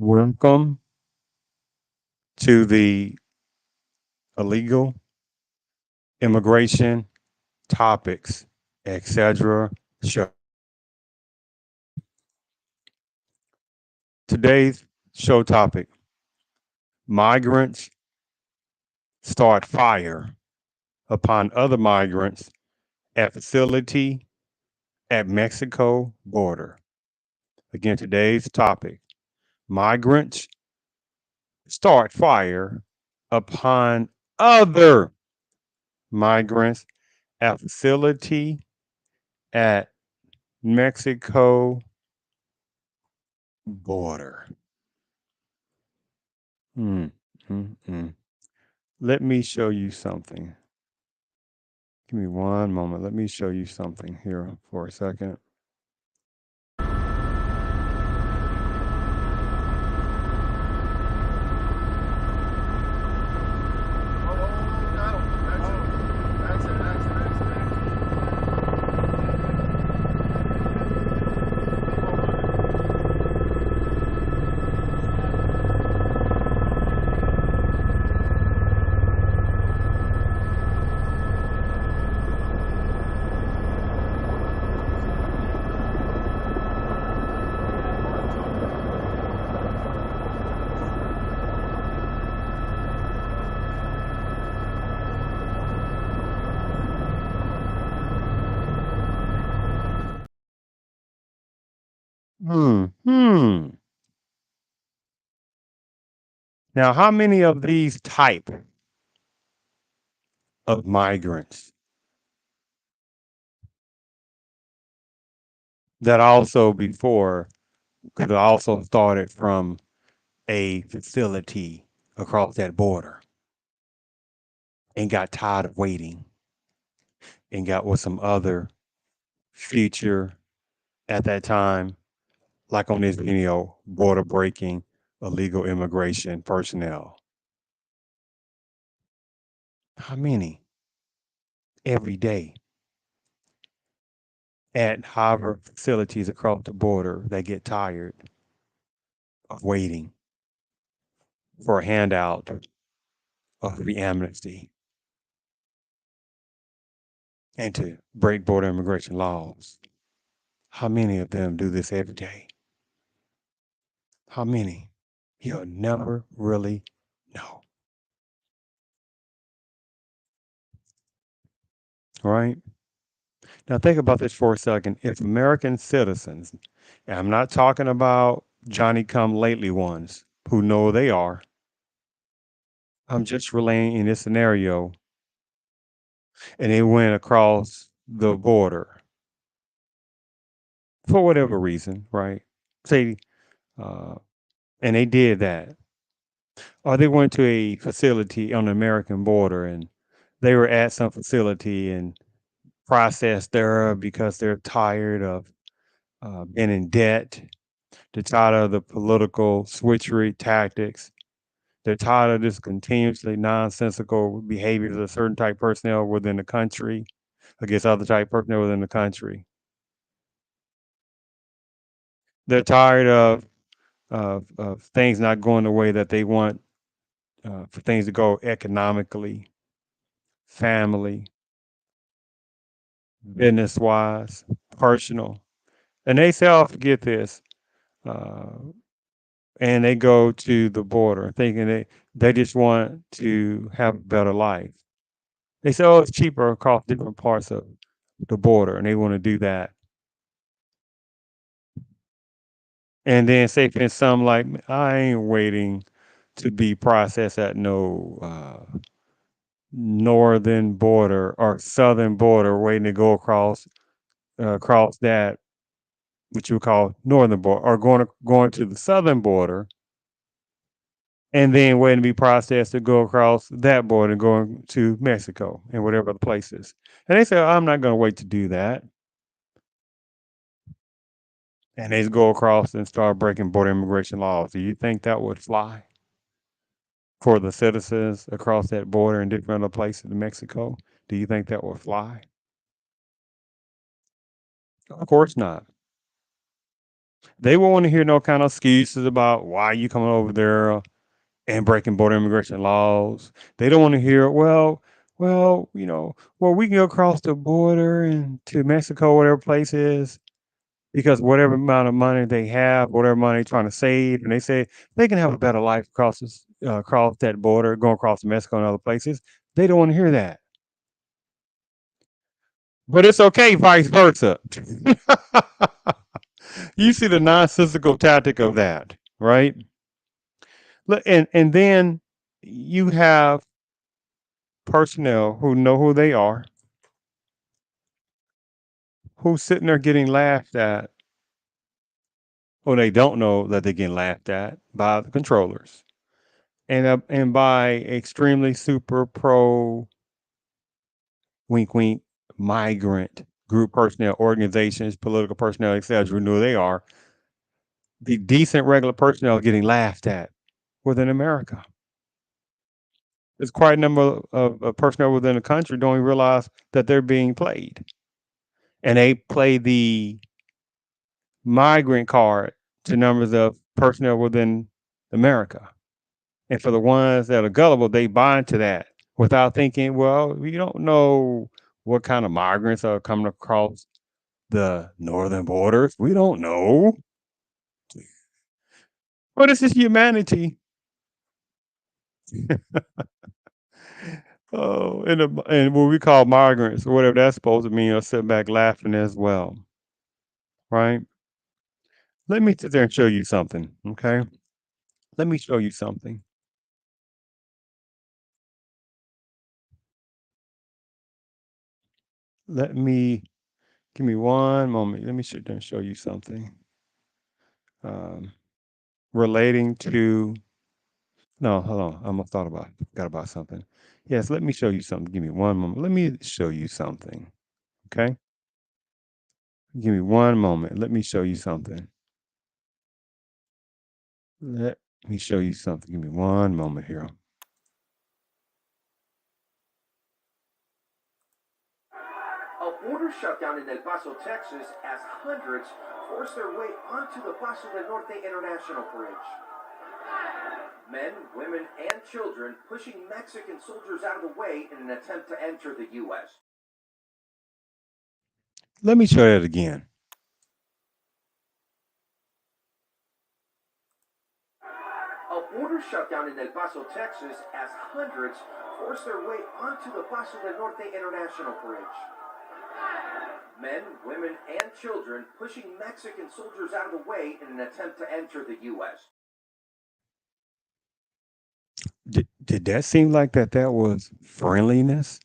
Welcome to the illegal immigration topics, etc. show. Today's show topic: migrants start fire upon other migrants at facility at Mexico border. Again, today's topic: migrants start fire upon other migrants at facility at Mexico border. Hmm. Mm. Let me show you something. Give me one moment. Let me show you something here for a second. Hmm. Now, how many of these type of migrants that also before could have also started from a facility across that border and got tired of waiting and got with some other future at that time, like on this, border breaking illegal immigration personnel? How many every day at Harvard facilities across the border that get tired of waiting for a handout of the amnesty and to break border immigration laws? How many of them do this every day? How many? You'll never really know. Right? Now think about this for a second. If American citizens, and I'm not talking about Johnny come lately ones who know they are, I'm just relaying in this scenario, and they went across the border for whatever reason, right? Say, uh, and they did that, or they went to a facility on the American border and they were at some facility and processed there because they're tired of being in debt. They're tired of the political switchery tactics. They're tired of this continuously nonsensical behaviors of certain type personnel within the country against other type personnel within the country. They're tired of things not going the way that they want for things to go economically, family, business wise, personal. And they say, "Oh, forget this," uh, and they go to the border thinking they just want to have a better life. They say, "Oh, it's cheaper across different parts of the border," and they want to do that. And then say for some like, I ain't waiting to be processed at no northern border or southern border, waiting to go across that what you would call northern border, or going to the southern border, and then waiting to be processed to go across that border and going to Mexico and whatever the place is. And they say, I'm not going to wait to do that. And they go across and start breaking border immigration laws. Do you think that would fly for the citizens across that border in different other places in Mexico? Do you think that would fly? Of course not. They won't want to hear no kind of excuses about why you coming over there and breaking border immigration laws. They don't want to hear, well, we can go across the border and to Mexico, whatever place is, because whatever amount of money they have, whatever money they're trying to save, and they say they can have a better life across that border, going across Mexico and other places. They don't want to hear that. But it's okay, vice versa. You see the nonsensical tactic of that, right? And then you have personnel who know who they are, who's sitting there getting laughed at, or they don't know that they're getting laughed at by the controllers, and by extremely super pro wink wink migrant group personnel, organizations, political personnel, etc. Who know they are. The decent regular personnel getting laughed at within America. There's quite a number of personnel within the country don't even realize that they're being played, and they play the migrant card to numbers of personnel within America. And for the ones that are gullible, they buy into that without thinking, well, we don't know what kind of migrants are coming across the northern borders. We don't know. But this is humanity. Oh, and what we call migrants, or whatever that's supposed to mean, are sit back laughing as well, right? Let me sit there and show you something, okay? Let me show you something. Let me Give me one moment. Let me sit there and show you something um, relating to. No, hold on. I almost forgot about something. Yes, let me show you something. Give me one moment. Let me show you something. Okay. Give me one moment. Let me show you something. Let me show you something. Give me one moment here. A border shutdown in El Paso, Texas, as hundreds force their way onto the Paso del Norte International Bridge. Men, women, and children pushing Mexican soldiers out of the way in an attempt to enter the U.S. Let me show that again. A border shutdown in El Paso, Texas, as hundreds force their way onto the Paso del Norte International Bridge. Men, women, and children pushing Mexican soldiers out of the way in an attempt to enter the U.S. Did that seem like that was friendliness?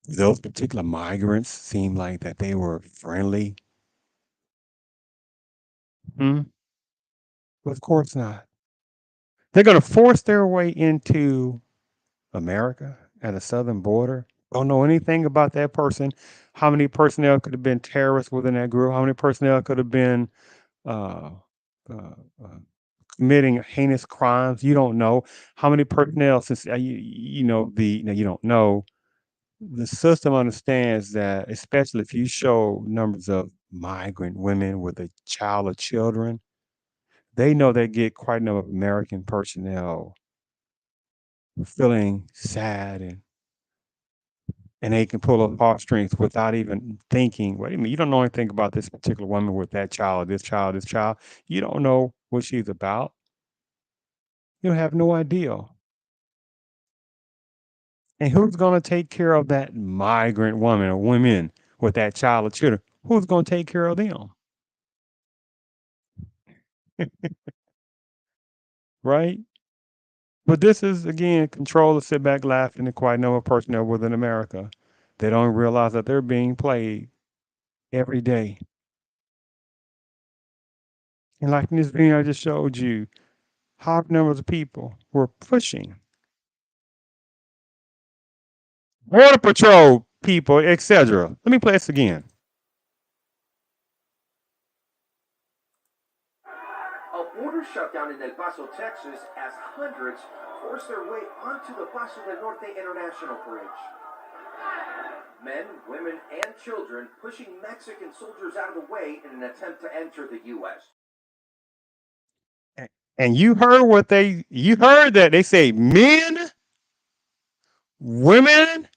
Those particular migrants seem like that they were friendly. Hmm? Of course not. They're going to force their way into America at a southern border. Don't know anything about that person. How many personnel could have been terrorists within that group? How many personnel could have been uh, uh, uh, committing heinous crimes? You don't know. How many personnel? Since you know the you don't know. The system understands that, especially if you show numbers of migrant women with a child or children, they know they get quite a number of American personnel feeling sad, and they can pull up heartstrings without even thinking, wait a minute, you don't know anything about this particular woman with that child, this child, this child. You don't know what she's about. You have no idea. And who's going to take care of that migrant woman or women with that child or children? Who's going to take care of them? Right? But this is, again, control to sit back laughing and quite know a personnel within America. They don't realize that they're being played every day. And like in this video I just showed you, high numbers of people were pushing border patrol people, etc. Let me play this again. A border shutdown in El Paso, Texas, as hundreds force their way onto the Paso del Norte International Bridge. Men, women, and children pushing Mexican soldiers out of the way in an attempt to enter the U.S. And you heard that they say men, women,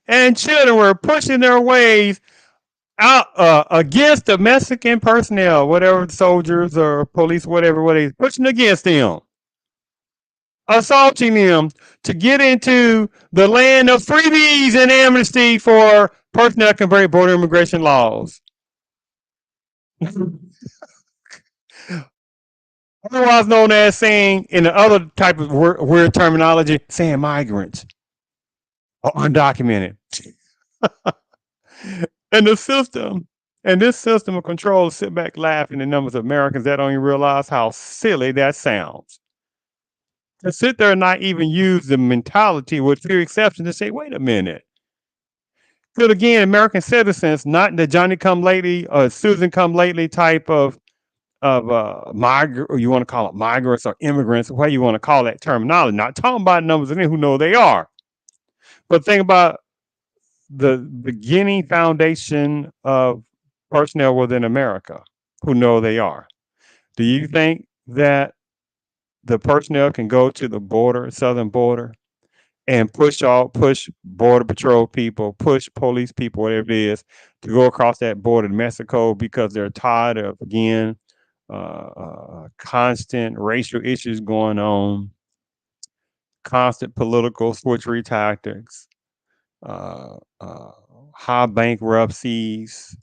and children were pushing their ways out against the Mexican personnel, whatever soldiers or police, whatever, pushing against them, assaulting them to get into the land of freebies and amnesty for personnel can break border immigration laws. Otherwise known as saying, in the other type of weird terminology, saying migrants or undocumented. And the system and this system of control sit back laughing at numbers of Americans that don't even realize how silly that sounds. To sit there and not even use the mentality with few exceptions to say, wait a minute. But again, American citizens, not the Johnny come lately or Susan come lately type of migrant, or you want to call it migrants or immigrants, what you want to call that terminology. Not talking about numbers of them who know they are, but think about the beginning foundation of personnel within America who know they are. Do you think that the personnel can go to the border, southern border, and push border patrol people, push police people, whatever it is, to go across that border to Mexico because they're tired of again constant racial issues going on, constant political switchery tactics, uh, uh, high bankruptcies,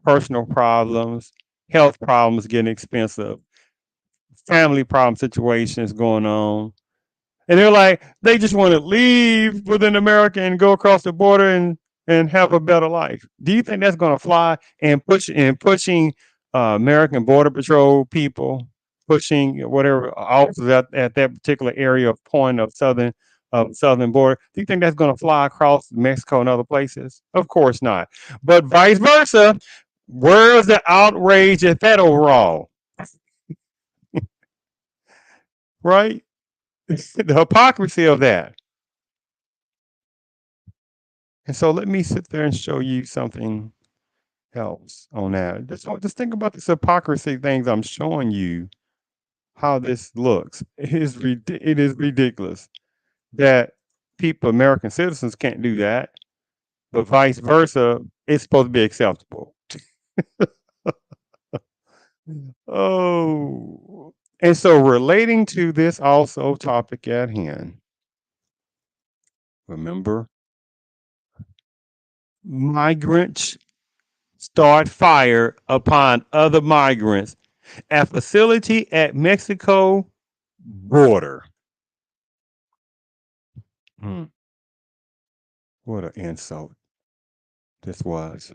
personal problems, health problems getting expensive, family problem situations going on. And they're like, they just want to leave within America and go across the border and have a better life. Do you think that's going to fly? And pushing American Border Patrol people, pushing whatever officers at that particular area of point of southern border. Do you think that's going to fly across Mexico and other places? Of course not. But vice versa. Where's the outrage at that overall? Right? The hypocrisy of that. And so let me sit there and show you something else on that. Just think about this hypocrisy things I'm showing you, how this looks. It is ridiculous that people, American citizens, can't do that, but vice versa, it's supposed to be acceptable. Oh, and so relating to this also topic at hand, remember, migrants start fire upon other migrants at facility at Mexico border. Hmm, what an insult this was.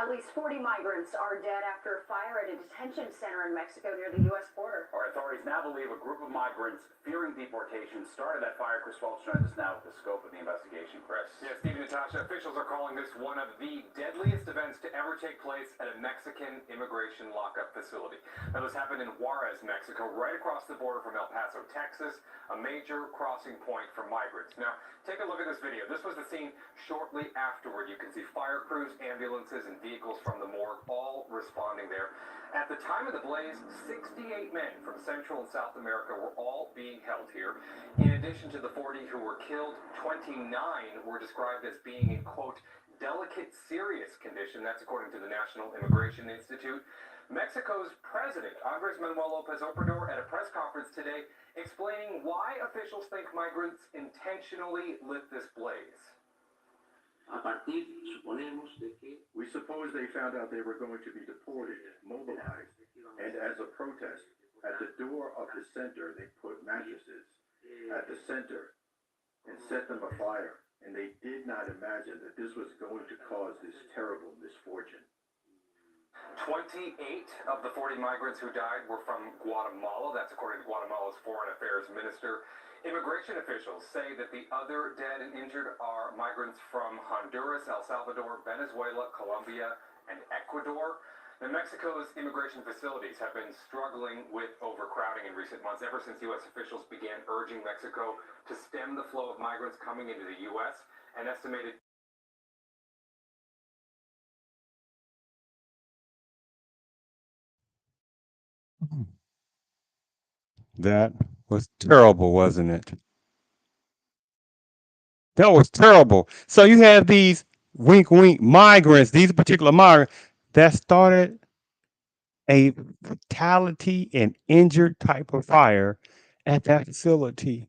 At least 40 migrants are dead after a fire at a detention center in Mexico near the U.S. border. Our authorities now believe a group of migrants fearing deportation started that fire. Chris Welch joins us now with the scope of the investigation. Chris. Yes, Steve and Natasha, officials are calling this one of the deadliest events to ever take place at a Mexican immigration lockup facility. Now, this happened in Juarez, Mexico, right across the border from El Paso, Texas, a major crossing point for migrants. Now, take a look at this video. This was the scene shortly afterward. You can see fire crews, ambulances, and vehicles from the morgue all responding there. At the time of the blaze, 68 men from Central and South America were all being held here. In addition to the 40 who were killed, 29 were described as being in, quote, delicate, serious condition. That's according to the National Immigration Institute. Mexico's president, Andres Manuel Lopez Obrador, at a press conference today, explaining why officials think migrants intentionally lit this blaze. We suppose they found out they were going to be deported, mobilized, and as a protest, at the door of the center, they put mattresses at the center and set them afire. And they did not imagine that this was going to cause this terrible misfortune. 28 of the 40 migrants who died were from Guatemala. That's according to Guatemala's Foreign Affairs Minister. Immigration officials say that the other dead and injured are migrants from Honduras, El Salvador, Venezuela, Colombia, and Ecuador. And Mexico's immigration facilities have been struggling with overcrowding in recent months, ever since U.S. officials began urging Mexico to stem the flow of migrants coming into the U.S. An estimated That was terrible, wasn't it? That was terrible. So you have these wink wink migrants, these particular migrants that started a fatality and injured type of fire at that facility.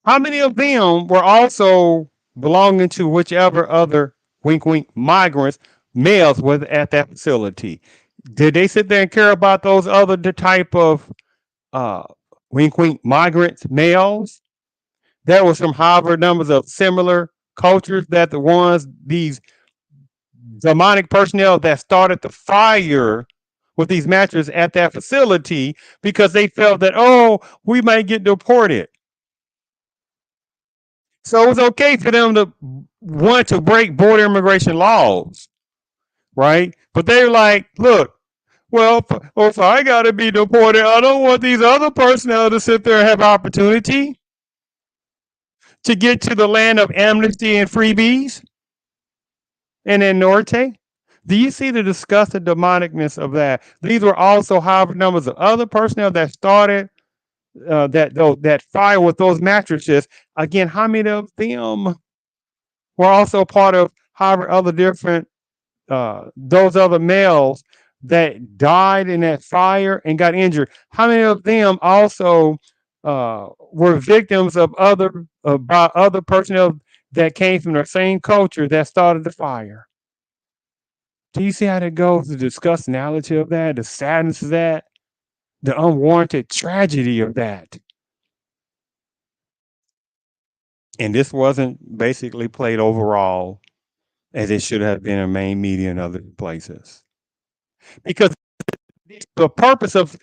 How many of them were also belonging to whichever other wink wink migrants males was at that facility? Did they sit there and care about those other type of uh, wink wink migrants males? There was some Harvard numbers of similar cultures that the ones these demonic personnel that started the fire with these mattresses at that facility because they felt that, oh, we might get deported. So it was okay for them to want to break border immigration laws, right? But they're like, look, well, if I got to be deported, I don't want these other personnel to sit there and have opportunity to get to the land of amnesty and freebies and in Norte. Do you see the disgusting demonicness of that? These were also high numbers of other personnel that started that fire with those mattresses. Again, how many of them were also part of however other different those other males that died in that fire and got injured? How many of them also were victims of other by other personnel that came from the same culture that started the fire? Do you see how that goes? The disgustingality of that, the sadness of that, the unwarranted tragedy of that. And this wasn't basically played overall as it should have been in main media and other places. Because the purpose of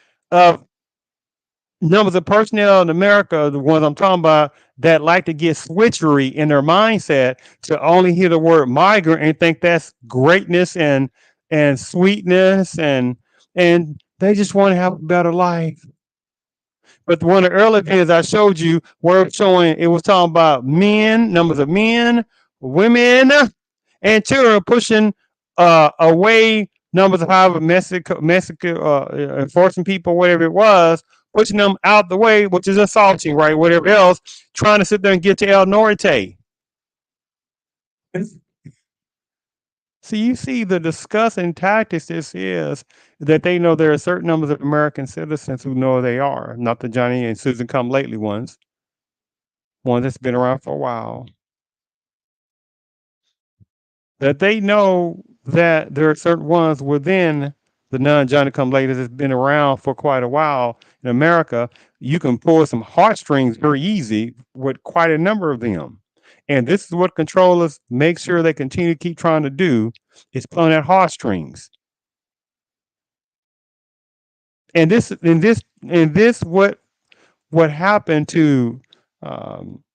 numbers of personnel in America, the ones I'm talking about, that like to get switchery in their mindset to only hear the word migrant and think that's greatness and sweetness and they just want to have a better life. But one of the early videos I showed you were showing it was talking about men, numbers of men, women, and children pushing away numbers of however Mexico enforcing people, whatever it was, pushing them out the way, which is assaulting, right? Whatever else, trying to sit there and get to El Norte. So you see the disgusting tactics this is that they know there are certain numbers of American citizens who know they are, not the Johnny and Susan come lately ones, one that's been around for a while, that they know that there are certain ones within the non-Johnny come lately that's been around for quite a while in America. You can pull some heartstrings very easy with quite a number of them. And this is what controllers make sure they continue to keep trying to do is pulling at heartstrings. And this what happened to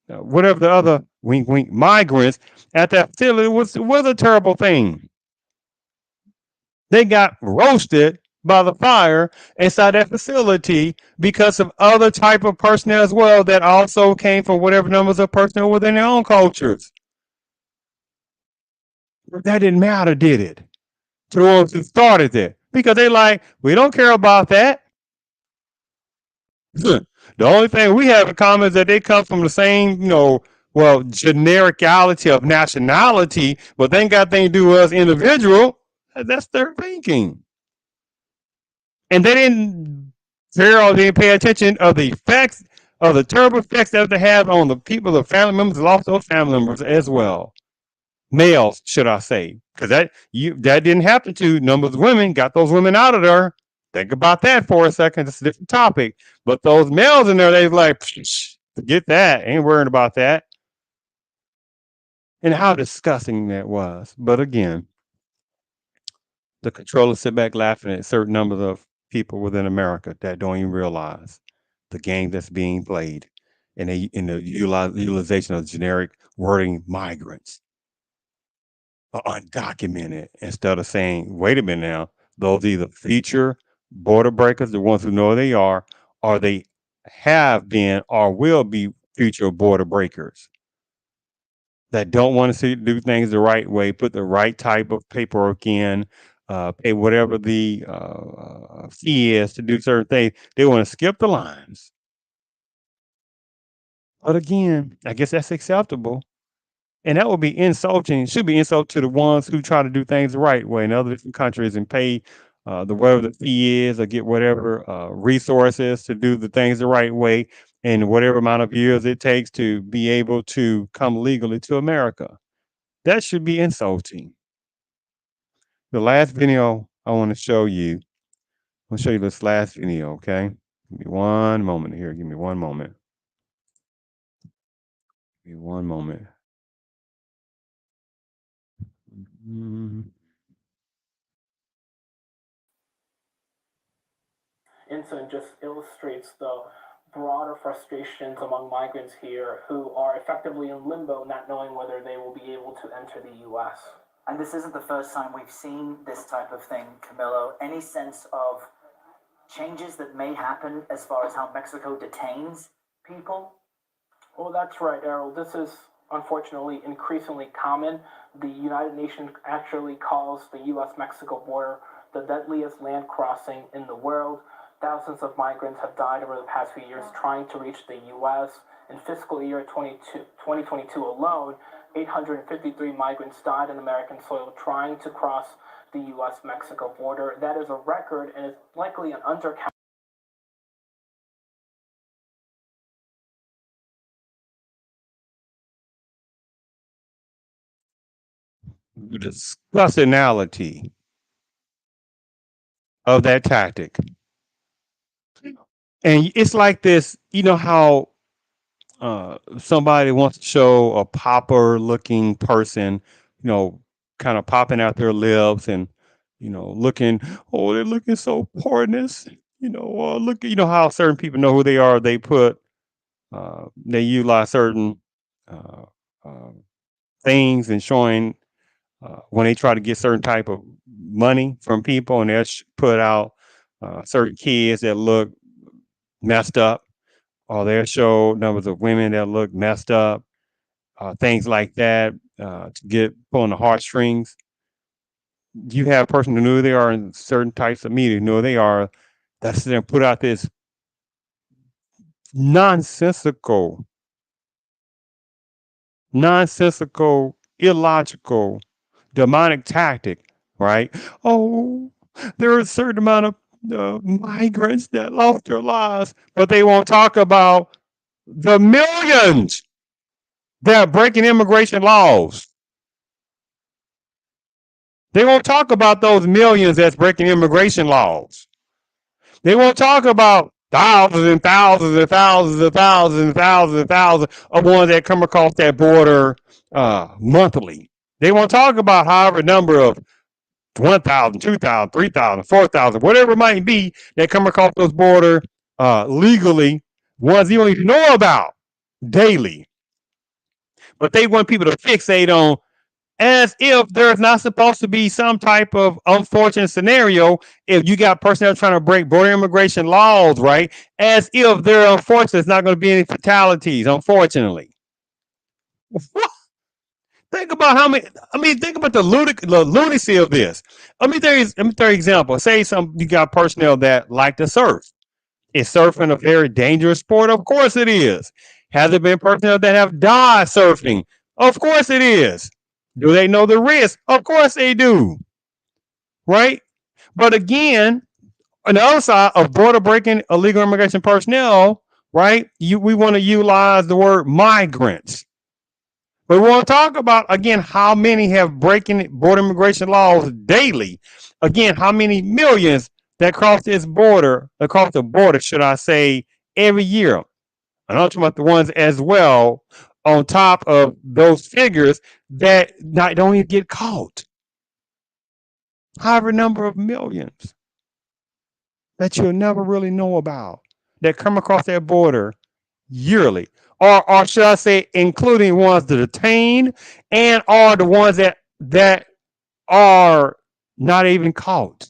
whatever the other wink wink migrants at that facility was a terrible thing. They got roasted by the fire inside that facility because of other type of personnel as well that also came from whatever numbers of personnel within their own cultures. That didn't matter, did it? To the ones who started it. Because they like, we don't care about that. The only thing we have in common is that they come from the same, well, genericality of nationality, but they ain't got anything to do with us individual. That's their thinking. And they didn't care or didn't pay attention of the effects of the terrible effects that they have on the people, the family members, lost those family members as well. Males, should I say? Because that didn't happen to numbers of women. Got those women out of there. Think about that for a second. It's a different topic. But those males in there, they like, forget that. Ain't worrying about that. And how disgusting that was. But again, the controllers sit back laughing at certain numbers of people within America that don't even realize the game that's being played in the utilization of generic wording migrants. are undocumented instead of saying, wait a minute now, those either future border breakers, the ones who know they are, or they have been or will be future border breakers that don't want to see do things the right way, put the right type of paperwork in, pay whatever the fee is to do certain things. They want to skip the lines. But again, I guess that's acceptable. And that would be insulting. Should be insult to the ones who try to do things the right way in other different countries and pay the whatever the fee is or get whatever resources to do the things the right way in whatever amount of years it takes to be able to come legally to America. That should be insulting. The last video I want to show you, I'll show you this last video, okay? Give me one moment here. Give me one moment. Give me one moment. Mm. Incident just illustrates the broader frustrations among migrants here who are effectively in limbo, not knowing whether they will be able to enter the U.S. And this isn't the first time we've seen this type of thing, Camilo. Any sense of changes that may happen as far as how Mexico detains people? Well, that's right, Errol. This is unfortunately increasingly common. The United Nations actually calls the U.S.-Mexico border the deadliest land crossing in the world. Thousands of migrants have died over the past few years trying to reach the U.S. In fiscal year 2022 alone, 853 migrants died on American soil trying to cross the U.S.-Mexico border. That is a record and is likely an undercount. The disgustingality of that tactic. And it's like this, you know how somebody wants to show a popper looking person, you know, kind of popping out their lips and, you know, looking, oh, they're looking so pornous, you know, look, you know how certain people know who they are. They utilize certain uh, uh, things and showing when they try to get certain type of money from people and they'll put out certain kids that look messed up or they'll show numbers of women that look messed up, things like that, to get pulling the heartstrings. You have a person who know who they are in certain types of media, who know who they are, that's then put out this nonsensical, illogical, demonic tactic, right? Oh, there are a certain amount of migrants that lost their lives, but they won't talk about the millions that are breaking immigration laws. They won't talk about those millions that's breaking immigration laws. They won't talk about thousands and thousands and thousands and thousands and thousands and thousands of ones that come across that border monthly. They won't talk about however number of 1,000, 2,000, 3,000, 4,000, whatever it might be that come across those border legally, ones you don't even know about daily. But they want people to fixate on as if there's not supposed to be some type of unfortunate scenario if you got personnel trying to break border immigration laws, right? As if there unfortunately there's not going to be any fatalities, unfortunately. Think about how many. I mean, think about the lunacy of this. Let me tell you an example. Say you got personnel that like to surf. Is surfing a very dangerous sport? Of course it is. Has there been personnel that have died surfing? Of course it is. Do they know the risk? Of course they do. Right? But again, on the other side of border breaking illegal immigration personnel, right? We want to utilize the word migrants. But we want to talk about again how many have breaking border immigration laws daily. Again, how many millions that cross the border, should I say, every year. And I'm talking about the ones as well on top of those figures that don't even get caught. However, number of millions that you'll never really know about that come across that border yearly. Or should I say, including ones that are detained and are the ones that that are not even caught.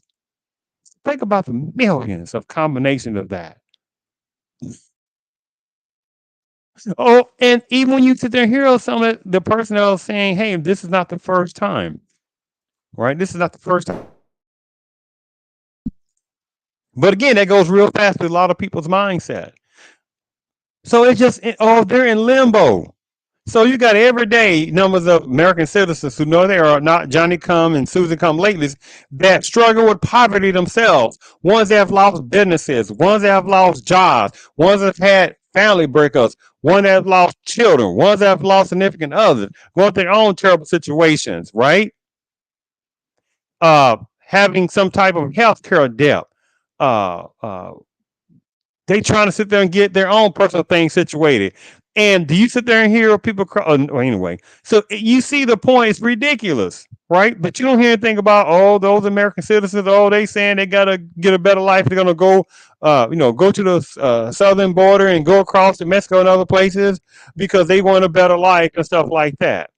Think about the millions of combinations of that. Oh, and even when you sit there and hear some of the personnel saying, hey, this is not the first time, right? This is not the first time. But again, that goes real fast with a lot of people's mindset. So it's just, oh, they're in limbo. So you got everyday numbers of American citizens who know they are not Johnny come and Susan come latelys that struggle with poverty themselves. Ones that have lost businesses, ones that have lost jobs, ones that have had family breakups, ones that have lost children, ones that have lost significant others, going through their own terrible situations, right? Having some type of health care debt. Uh, uh, they trying to sit there and get their own personal thing situated. And do you sit there and hear people cry? Oh, anyway, so you see the point. It's ridiculous, right? But you don't hear anything about those American citizens. Oh, they saying they gotta get a better life. They're gonna go, go to the southern border and go across to Mexico and other places because they want a better life and stuff like that.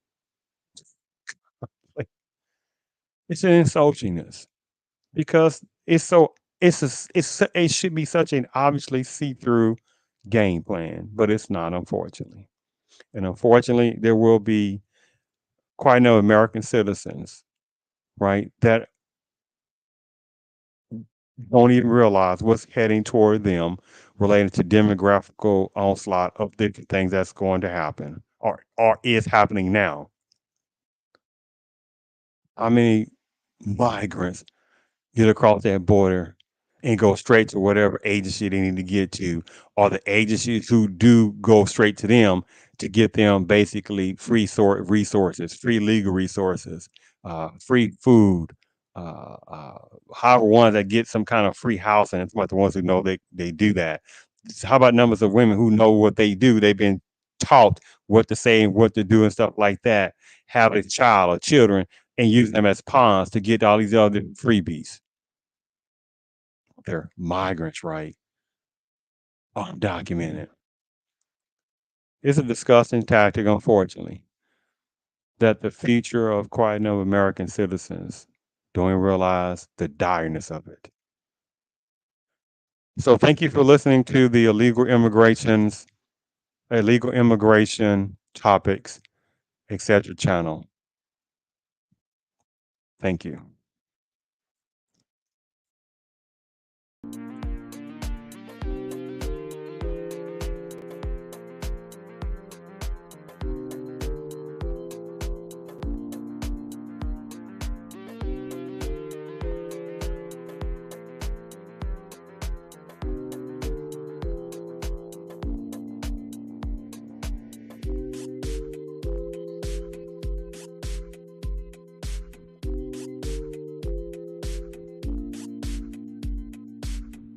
Like, it's an insultingness because it's so it should be such an obviously see through game plan, but it's not, unfortunately. And unfortunately, there will be quite a number of American citizens, right, that don't even realize what's heading toward them related to demographical onslaught of different things that's going to happen or is happening now. How many migrants get across that border and go straight to whatever agency they need to get to, or the agencies who do go straight to them to get them basically free resources, free legal resources, free food, uh, however ones that get some kind of free housing. It's about the ones who know they do that. How about numbers of women who know what they do? They've been taught what to say and what to do and stuff like that. Have a child or children and use them as pawns to get all these other freebies. They're migrants, right? Undocumented. It's a disgusting tactic, unfortunately, that the future of quite a number of American citizens don't realize the direness of it. So thank you for listening to the illegal immigration topics, etc. channel. Thank you.